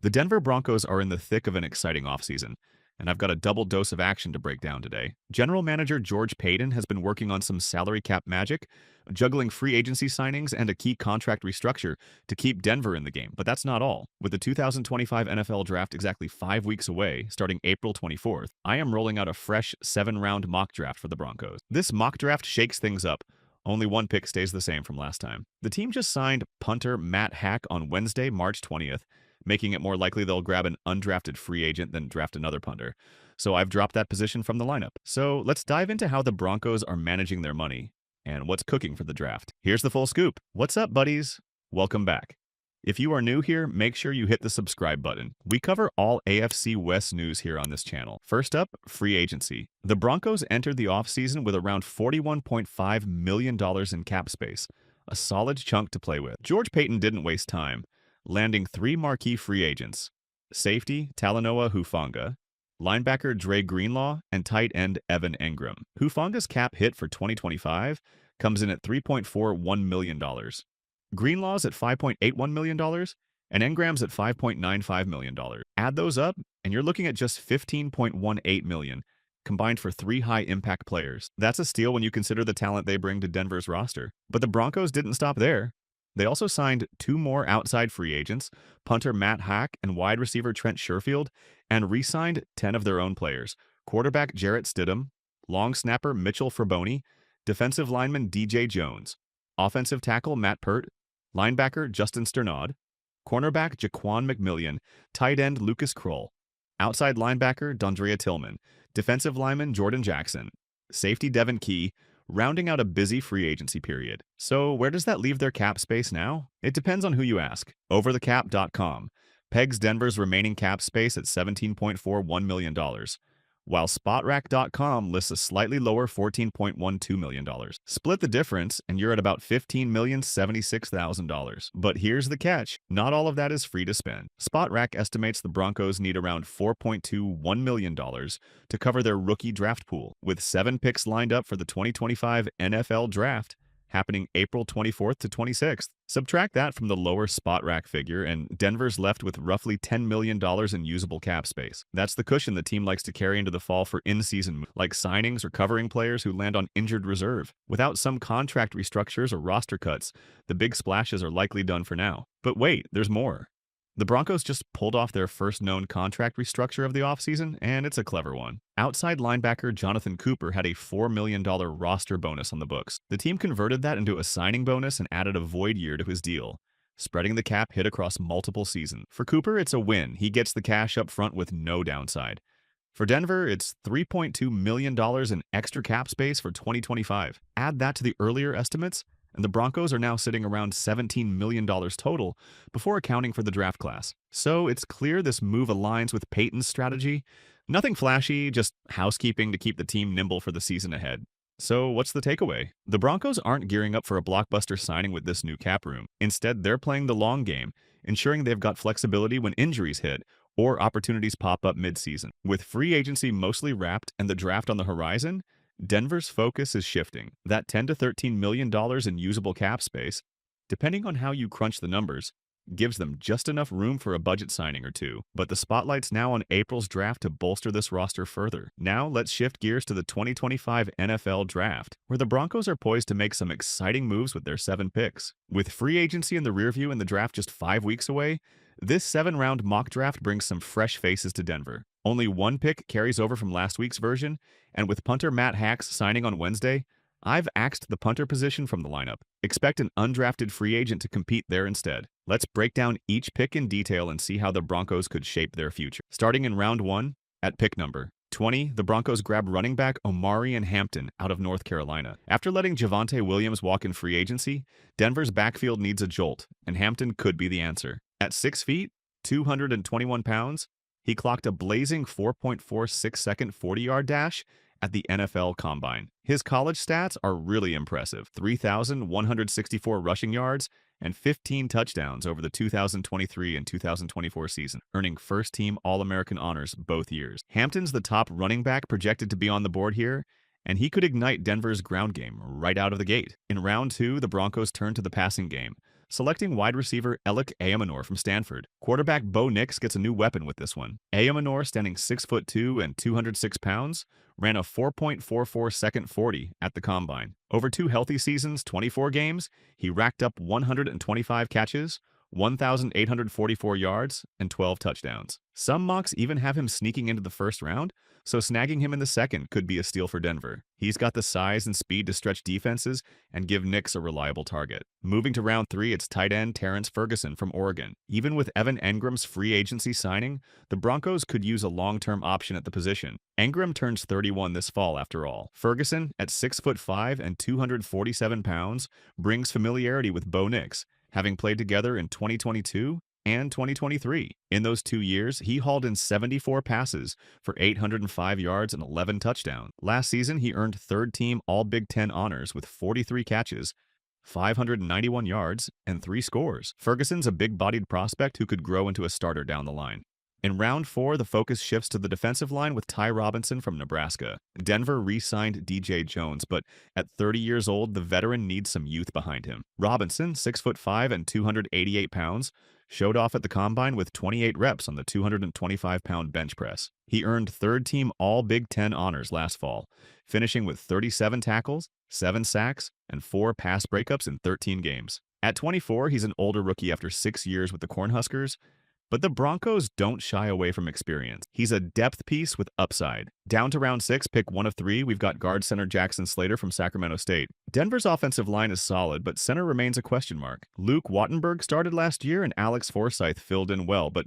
The Denver Broncos are in the thick of an exciting offseason, and I've got a double dose of action to break down today. General Manager George Paton has been working on some salary cap magic, juggling free agency signings and a key contract restructure to keep Denver in the game. But that's not all. With the 2025 NFL Draft exactly 5 weeks away, starting April 24th, I am rolling out a fresh 7-round mock draft for the Broncos. This mock draft shakes things up. Only one pick stays the same from last time. The team just signed punter Matt Haack on Wednesday, March 20th, making it more likely they'll grab an undrafted free agent than draft another punter. So I've dropped that position from the lineup. So let's dive into how the Broncos are managing their money and what's cooking for the draft. Here's the full scoop. What's up, buddies? Welcome back. If you are new here, make sure you hit the subscribe button. We cover all AFC West news here on this channel. First up, free agency. The Broncos entered the offseason with around $41.5 million in cap space, a solid chunk to play with. George Paton didn't waste time, landing 3 marquee free agents: safety Talanoa Hufanga, linebacker Dre Greenlaw, and tight end Evan Engram. Hufanga's cap hit for 2025 comes in at $3.41 million. Greenlaw's at $5.81 million, and Engram's at $5.95 million. Add those up, and you're looking at just $15.18 million, combined for 3 high-impact players. That's a steal when you consider the talent they bring to Denver's roster. But the Broncos didn't stop there. They also signed 2 more outside free agents, punter Matt Haack and wide receiver Trent Sherfield, and re-signed 10 of their own players: quarterback Jarrett Stidham, long snapper Mitchell Fraboni, defensive lineman DJ Jones, offensive tackle Matt Pert, linebacker Justin Sternad, cornerback Jaquan McMillian, tight end Lucas Kroll, outside linebacker Dondrea Tillman, defensive lineman Jordan Jackson, safety Devin Key, rounding out a busy free agency period. So where does that leave their cap space now? It depends on who you ask. Overthecap.com pegs Denver's remaining cap space at $17.41 million, while Spotrac.com lists a slightly lower $14.12 million. Split the difference, and you're at about $15,076,000. But here's the catch: not all of that is free to spend. Spotrac estimates the Broncos need around $4.21 million to cover their rookie draft pool, with 7 picks lined up for the 2025 NFL Draft, happening April 24th to 26th. Subtract that from the lower Spotrac figure, and Denver's left with roughly $10 million in usable cap space. That's the cushion the team likes to carry into the fall for in-season moves, like signings or covering players who land on injured reserve. Without some contract restructures or roster cuts, the big splashes are likely done for now. But wait, there's more. The Broncos just pulled off their first known contract restructure of the offseason, and it's a clever one. Outside linebacker Jonathan Cooper had a $4 million roster bonus on the books. The team converted that into a signing bonus and added a void year to his deal, spreading the cap hit across multiple seasons. For Cooper, it's a win. He gets the cash up front with no downside. For Denver, it's $3.2 million in extra cap space for 2025. Add that to the earlier estimates, and the Broncos are now sitting around $17 million total before accounting for the draft class. So it's clear this move aligns with Paton's strategy. Nothing flashy, just housekeeping to keep the team nimble for the season ahead. So what's the takeaway? The Broncos aren't gearing up for a blockbuster signing with this new cap room. Instead, they're playing the long game, ensuring they've got flexibility when injuries hit or opportunities pop up mid-season. With free agency mostly wrapped and the draft on the horizon, Denver's focus is shifting. That $10 to $13 million in usable cap space, depending on how you crunch the numbers, gives them just enough room for a budget signing or two. But the spotlight's now on April's draft to bolster this roster further. Now let's shift gears to the 2025 NFL Draft, where the Broncos are poised to make some exciting moves with their 7 picks. With free agency in the rearview and the draft just 5 weeks away, this 7-round mock draft brings some fresh faces to Denver. Only 1 pick carries over from last week's version, and with punter Matt Haack's signing on Wednesday, I've axed the punter position from the lineup. Expect an undrafted free agent to compete there instead. Let's break down each pick in detail and see how the Broncos could shape their future. Starting in round 1, at pick number 20, the Broncos grab running back Omarion Hampton out of North Carolina. After letting Javonte Williams walk in free agency, Denver's backfield needs a jolt, and Hampton could be the answer. At 6 feet, 221 pounds, he clocked a blazing 4.46-second 40-yard dash at the NFL Combine. His college stats are really impressive: 3,164 rushing yards and 15 touchdowns over the 2023 and 2024 season, earning first-team All-American honors both years. Hampton's the top running back projected to be on the board here, and he could ignite Denver's ground game right out of the gate. In round 2, the Broncos turn to the passing game. selecting wide receiver Elic Ayomanor from Stanford. Quarterback Bo Nix gets a new weapon with this one. Ayomanor, standing 6'2" and 206 pounds, ran a 4.44 second 40 at the combine. Over 2 healthy seasons, 24 games, he racked up 125 catches, 1,844 yards, and 12 touchdowns. Some mocks even have him sneaking into the first round, so snagging him in the second could be a steal for Denver. He's got the size and speed to stretch defenses and give Nix a reliable target. Moving to round 3, it's tight end Terrence Ferguson from Oregon. Even with Evan Engram's free agency signing, the Broncos could use a long-term option at the position. Engram turns 31 this fall after all. Ferguson, at 6'5" and 247 pounds, brings familiarity with Bo Nix, having played together in 2022 and 2023. In those 2 years, he hauled in 74 passes for 805 yards and 11 touchdowns. Last season, he earned third-team All-Big Ten honors with 43 catches, 591 yards, and 3 scores. Ferguson's a big-bodied prospect who could grow into a starter down the line. In round 4, the focus shifts to the defensive line with Ty Robinson from Nebraska. Denver re-signed DJ Jones, but at 30 years old, the veteran needs some youth behind him. Robinson, 6'5" and 288 pounds, showed off at the combine with 28 reps on the 225-pound bench press. He earned third-team All-Big Ten honors last fall, finishing with 37 tackles, 7 sacks, and 4 pass breakups in 13 games. At 24, he's an older rookie after 6 years with the Cornhuskers, but the Broncos don't shy away from experience. He's a depth piece with upside. Down to round 6, pick 1 of 3, we've got guard center Jackson Slater from Sacramento State. Denver's offensive line is solid, but center remains a question mark. Luke Wattenberg started last year, and Alex Forsythe filled in well, but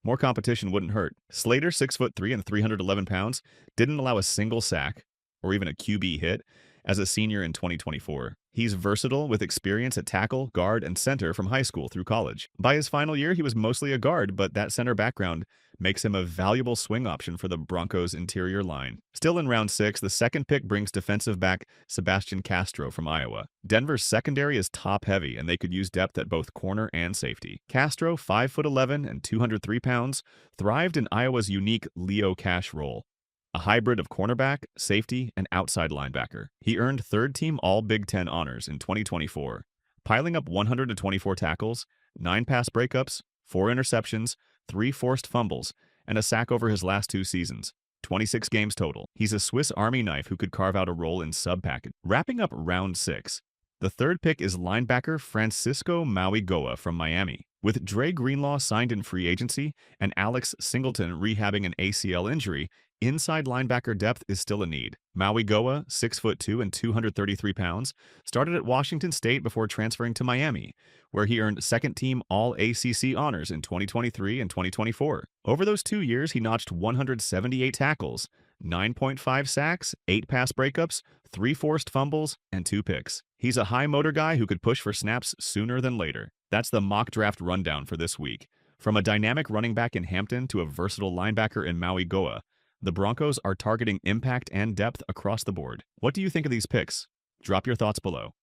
more competition wouldn't hurt. Slater, 6'3" and 311 pounds, didn't allow a single sack or even a QB hit as a senior in 2024. He's versatile with experience at tackle, guard, and center from high school through college. By his final year, he was mostly a guard, but that center background makes him a valuable swing option for the Broncos' interior line. Still in round 6, the second pick brings defensive back Sebastian Castro from Iowa. Denver's secondary is top-heavy, and they could use depth at both corner and safety. Castro, 5'11" and 203 pounds, thrived in Iowa's unique Leo Cash role, a hybrid of cornerback, safety, and outside linebacker. He earned third-team All-Big Ten honors in 2024, piling up 124 tackles, 9 pass breakups, 4 interceptions, 3 forced fumbles, and a sack over his last 2 seasons. 26 games total. He's a Swiss Army knife who could carve out a role in sub-package. Wrapping up round 6, the third pick is linebacker Francisco Mauigoa from Miami. With Dre Greenlaw signed in free agency and Alex Singleton rehabbing an ACL injury, inside linebacker depth is still a need. Mauigoa, 6'2" and 233 pounds, started at Washington State before transferring to Miami, where he earned second-team All-ACC honors in 2023 and 2024. Over those 2 years, he notched 178 tackles, 9.5 sacks, 8 pass breakups, 3 forced fumbles, and 2 picks. He's a high-motor guy who could push for snaps sooner than later. That's the mock draft rundown for this week. From a dynamic running back in Hampton to a versatile linebacker in Mauigoa, the Broncos are targeting impact and depth across the board. What do you think of these picks? Drop your thoughts below.